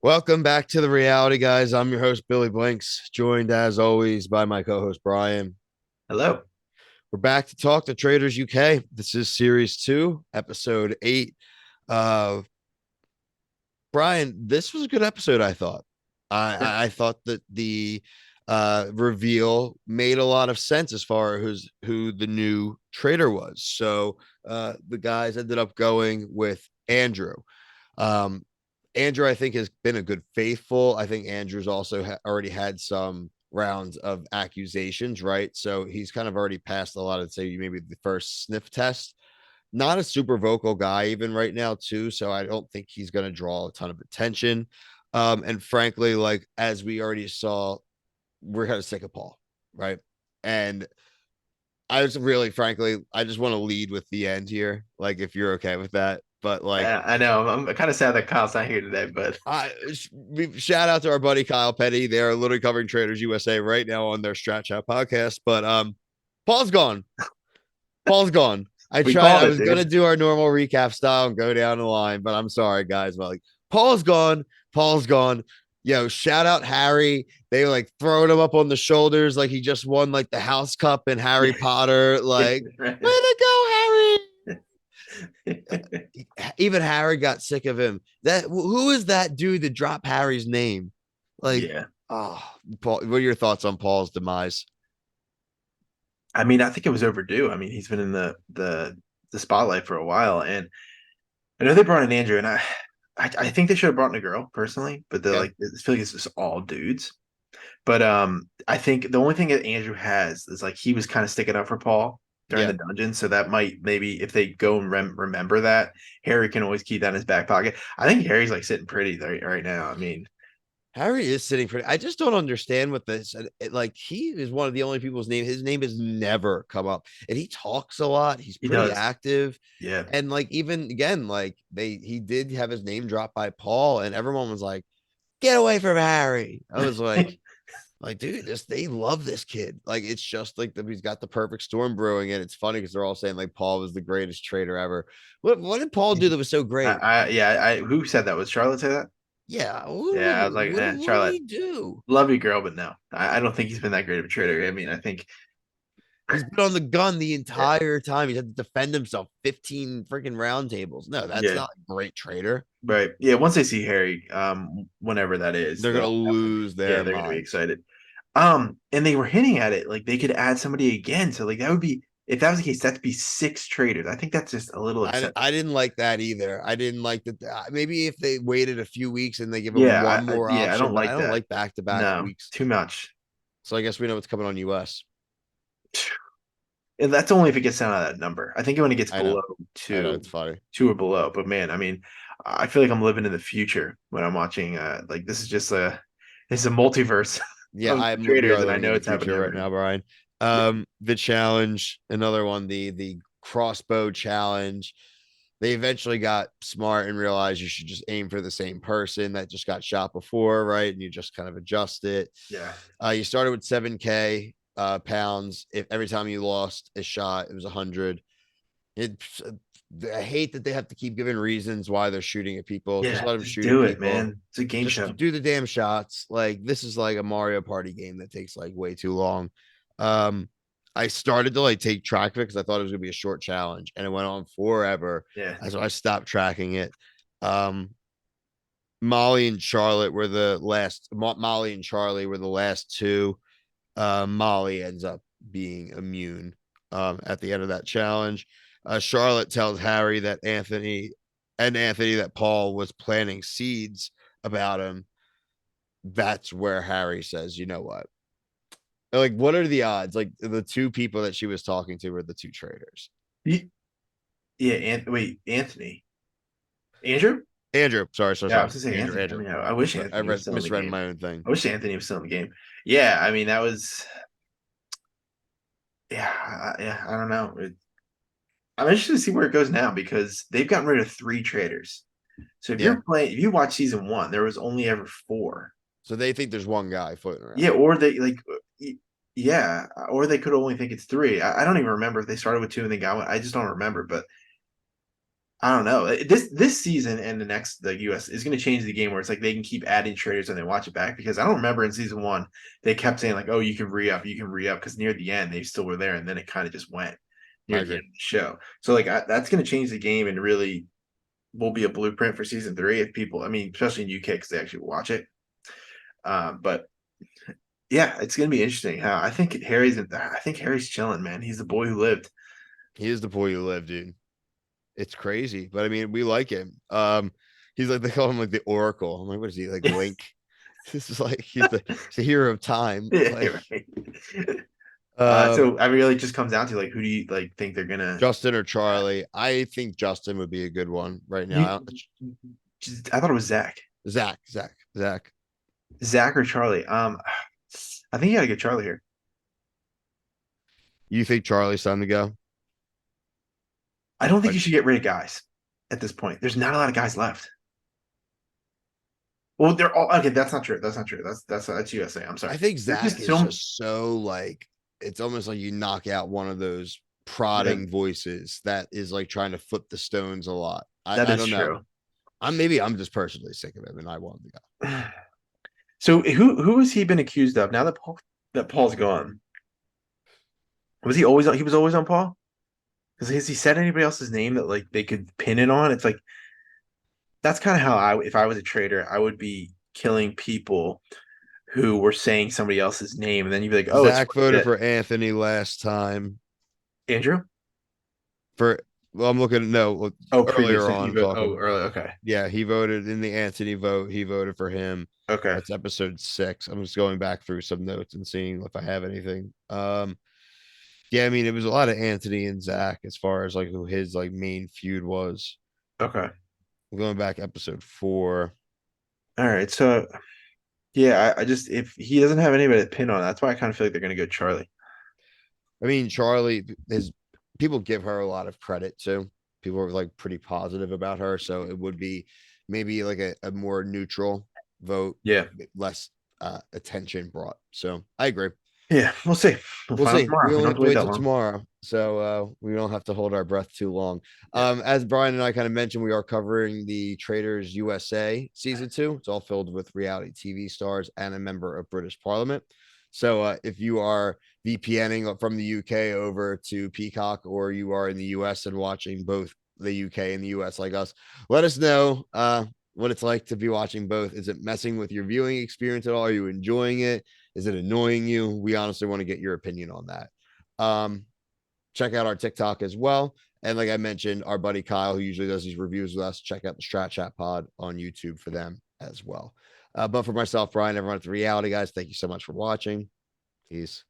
Welcome back to the reality, guys. I'm your host, Billy Blinks, joined as always by my co host, Brian. Hello. We're back to talk to Traitors UK. This is series two, episode eight. Uh, Brian, this was a good episode, I thought. Yeah. I thought that the reveal made a lot of sense as far as who the new traitor was. So the guys ended up going with Andrew. Um, Andrew, I think, has been a good faithful. I think Andrew's also already had some rounds of accusations, right? So he's kind of already passed a lot of, say, maybe the first sniff test. Not a super vocal guy, even right now, too. So I don't think he's going to draw a ton of attention. And frankly, like as we already saw, we're kind of sick of Paul, right? And I was really, frankly, I just want to lead with the end here, like if you're okay with that. But like, I know. I'm kind of sad that Kyle's not here today, but shout out to our buddy Kyle Petty. They're literally covering Traders USA right now on their Strat Chat podcast. But Paul's gone. Paul's gone. I we tried. called I it, was gonna dude. do our normal recap style and go down the line, but I'm sorry, guys. But like, Paul's gone. Paul's gone. Yo, shout out Harry. They like throwing him up on the shoulders like he just won like the House Cup in Harry Yeah. Potter. Like, way to go, Harry! Even Harry got sick of him. That who is that dude that dropped Harry's name? Like, Yeah. oh, Paul. What are your thoughts on Paul's demise? I mean, I think it was overdue. I mean, he's been in the spotlight for a while, and I know they brought in Andrew, and I think they should have brought in a girl personally, but they're Yeah, like, I feel like it's just all dudes. But I think the only thing that Andrew has is like he was kind of sticking up for Paul during yeah. the dungeon, so that might maybe if they go and remember that, Harry can always keep that in his back pocket. I think Harry's like sitting pretty right now. I mean, Harry is sitting pretty. I just don't understand what this. Like he is one of the only people's name. His name has never come up, and he talks a lot. He's he pretty does. active, Yeah, and like even again, like he did have his name dropped by Paul, and everyone was like, "Get away from Harry." I was like, dude, they love this kid. Like, it's just like he's got the perfect storm brewing, and it's funny because they're all saying like Paul was the greatest trader ever. What did Paul do that was so great? I who said that? Was Charlotte say that? Yeah, Yeah, I was like, what did Charlotte, he do? love you, girl, but no, I don't think he's been that great of a trader. I mean, I think, He's been on the gun the yeah, entire time. He's had to defend himself 15 freaking round tables. No, that's yeah, not a great trader. right, yeah. Once they see Harry, whenever that is, They're gonna they'll definitely, lose yeah, their they're gonna be minds. excited. And they were hinting at it, like they could add somebody again. So like that would be if that was the case, that'd be six traders. I think that's just a little excessive. I didn't like that either. I didn't like that. Maybe if they waited a few weeks and they give him Yeah, one more yeah, I option, don't but I like don't that. like back to back No, weeks. too much. So I guess we know what's coming on US. And that's only if it gets down to that number. I think when it gets I know. below I know it's funny. two or below. But man, I mean, I feel like I'm living in the future when I'm watching. Like this is just this is a multiverse Yeah, of we traders, are and I living in know the it's happening future right everywhere. now, Brian. Yeah, The challenge, another one, the crossbow challenge. They eventually got smart and realized you should just aim for the same person that just got shot before, right? And you just kind of adjust it. yeah, You started with 7K pounds. If every time you lost a shot, it was 100. It I hate that they have to keep giving reasons why they're shooting at people. Just yeah. let them Just shoot at do it, people. man. It's a game show. Just do the damn shots. Like this is like a Mario Party game that takes like way too long. Um, I started to like take track of it because I thought it was gonna be a short challenge, and it went on forever. Yeah, So I stopped tracking it. Um, Molly and Charlotte were the last. Molly and Charlie were the last two. Molly ends up being immune at the end of that challenge. Charlotte tells Harry that Anthony that Paul was planting seeds about him. That's where Harry says, you know what? Like, what are the odds? Like, the two people that she was talking to were the two traitors. yeah. And wait, Anthony, Andrew. Andrew, Yeah, I sorry. was gonna say Andrew, Anthony. I Andrew. mean, I wish I Anthony was read still in the misread game. my own thing. I wish Anthony was still in the game. Yeah, I mean that was yeah, yeah. I don't know. I'm interested to see where it goes now because they've gotten rid of three traders. So Yeah. if you watch season one, there was only ever four. So they think there's one guy floating Yeah, around. or they like, yeah, or they could only think it's three. I don't even remember if they started with two and they got one. I just don't remember. But I don't know. This season and the next the US is going to change the game where it's like they can keep adding traders and they watch it back because I don't remember in season one they kept saying like, oh, you can re up because near the end they still were there and then it kind of just went I near the agree. end of the show. So like that's going to change the game and really will be a blueprint for season three if people. I mean, especially in UK because they actually watch it. But yeah, it's going to be interesting. How I think Harry's chilling, man. He's the boy who lived. He is the boy who lived, dude. It's crazy, but I mean, we like him. He's like they call him like the Oracle. I'm like, what is he like, Link? This is like he's the hero of time. Yeah, Like, right. um, So I mean, really just comes down to like who do you like think they're gonna Justin or uh, Charlie. I think Justin would be a good one right you now. I thought it was Zach. Zach. Zach or Charlie. I think you gotta get Charlie here. You think Charlie's time to go? I don't think Like, you should get rid of guys at this point. There's not a lot of guys left. Well, they're all okay. That's not true. That's not true. That's USA. I'm sorry. I think There's Zach just is so just so like it's almost like you knock out one of those that prodding voices that is like trying to flip the stones a lot. that I is don't know. true. I'm just personally sick of him and I want him to go. So who has he been accused of now that Paul's gone? Was he always on? He was always on Paul. Because has he said anybody else's name that like they could pin it on? It's like that's kind of how if I was a trader, I would be killing people who were saying somebody else's name, and then you'd be like, oh, it's Zach voted legit. for Anthony last time. Andrew. For well, I'm looking no Oh, earlier previously he on. I'm voted. Oh, talking. early. Okay. Yeah, he voted in the Anthony vote. He voted for him. Okay. That's episode 6. I'm just going back through some notes and seeing if I have anything. Yeah, I mean, it was a lot of Anthony and Zach as far as like who his like main feud was. Okay. I'm going back episode 4. All right. So yeah, I just if he doesn't have anybody to pin on, that's why I kind of feel like they're gonna go Charlie. I mean, Charlie, his people give her a lot of credit too. People are like pretty positive about her, so it would be maybe like a more neutral vote, Yeah. less attention brought. So I agree. Yeah. We'll see. We'll We'll find out see. We tomorrow. We only don't have have to to wait wait that till long. tomorrow, so we don't have to hold our breath too long. Yeah. As Brian and I kind of mentioned, we are covering the Traitors USA season 2. It's all filled with reality TV stars and a member of British Parliament. So if you are VPNing from the UK over to Peacock, or you are in the US and watching both the UK and the US like us, let us know what it's like to be watching both. Is it messing with your viewing experience at all? Are you enjoying it? Is it annoying you? We honestly want to get your opinion on that. Um, Check out our TikTok as well. And like I mentioned, our buddy Kyle, who usually does these reviews with us, check out the Strat Chat Pod on YouTube for them as well. But for myself, Brian, everyone at the reality guys, thank you so much for watching. Peace.